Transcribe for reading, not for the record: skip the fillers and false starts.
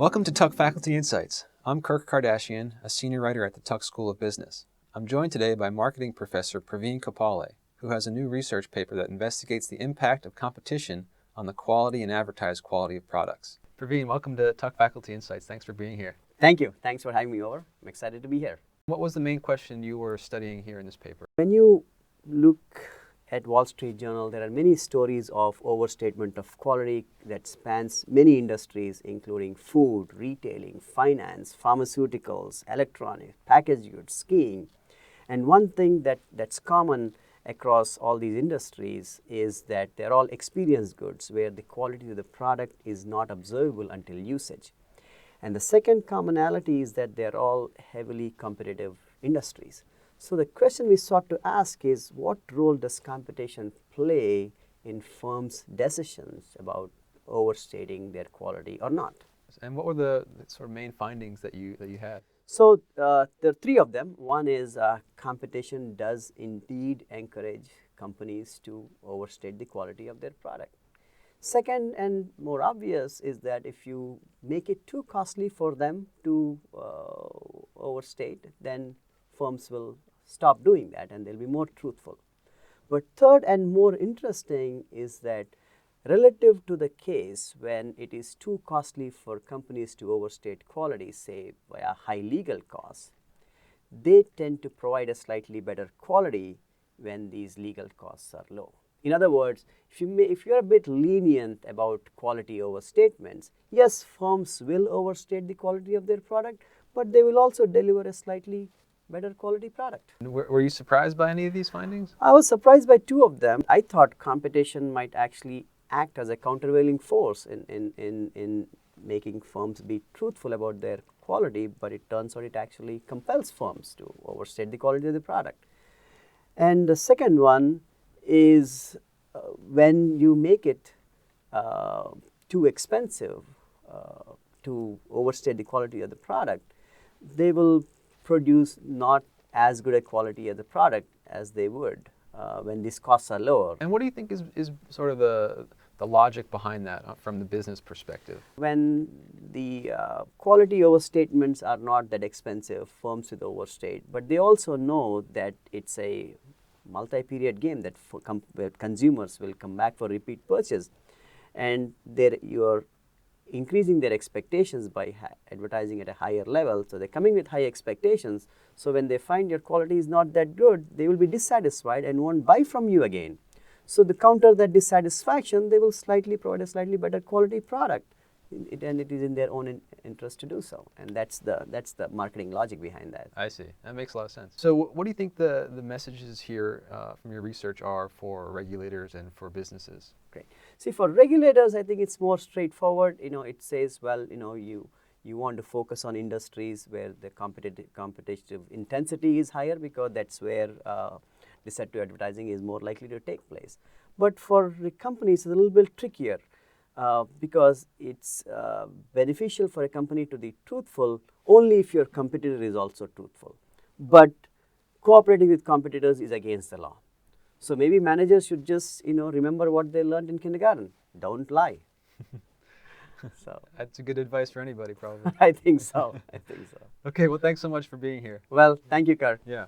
Welcome to Tuck Faculty Insights. I'm Kirk Kardashian, a senior writer at the Tuck School of Business. I'm joined today by marketing professor Praveen Kopalle, who has a new research paper that investigates the impact of competition on the quality and advertised quality of products. Praveen, welcome to Tuck Faculty Insights. Thanks for being here. Thank you. Thanks for having me over. I'm excited to be here. What was the main question you were studying here in this paper? When you look at Wall Street Journal, there are many stories of overstatement of quality that spans many industries, including food, retailing, finance, pharmaceuticals, electronics, packaged goods, skiing. And one thing that's common across all these industries is that they're all experience goods where the quality of the product is not observable until usage. And the second commonality is that they're all heavily competitive industries. So the question we sought to ask is, what role does competition play in firms' decisions about overstating their quality or not? And what were the sort of main findings that you had? So there are three of them. One is competition does indeed encourage companies to overstate the quality of their product. Second, and more obvious, is that if you make it too costly for them to overstate, then firms will stop doing that and they'll be more truthful. But third and more interesting is that relative to the case when it is too costly for companies to overstate quality, say via high legal costs, they tend to provide a slightly better quality when these legal costs are low. In other words, if you're a bit lenient about quality overstatements, yes, firms will overstate the quality of their product, but they will also deliver a slightly better quality product. Were you surprised by any of these findings? I was surprised by two of them. I thought competition might actually act as a countervailing force in making firms be truthful about their quality, but it turns out it actually compels firms to overstate the quality of the product. And the second one is when you make it too expensive to overstate the quality of the product, they will produce not as good a quality of the product as they would when these costs are lower. And what do you think is sort of the logic behind that from the business perspective? When the quality overstatements are not that expensive, firms will overstate, but they also know that it's a multi-period game that where consumers will come back for repeat purchase, and you're increasing their expectations by advertising at a higher level. So they're coming with high expectations. So when they find your quality is not that good, they will be dissatisfied and won't buy from you again. So to counter that dissatisfaction, they will provide a slightly better quality product, and it is in their own interest to do so. And that's the marketing logic behind that. I see. That makes a lot of sense. So what do you think the messages here from your research are for regulators and for businesses? Great. See, for regulators, I think it's more straightforward. It says, well, you want to focus on industries where the competitive intensity is higher, because that's where deceptive advertising is more likely to take place. But for the companies, it's a little bit trickier because it's beneficial for a company to be truthful only if your competitor is also truthful. But cooperating with competitors is against the law. So maybe managers should just remember what they learned in kindergarten. Don't lie. So that's a good advice for anybody, probably. I think so. Okay, well, thanks so much for being here. Well, thank you, Kurt. Yeah.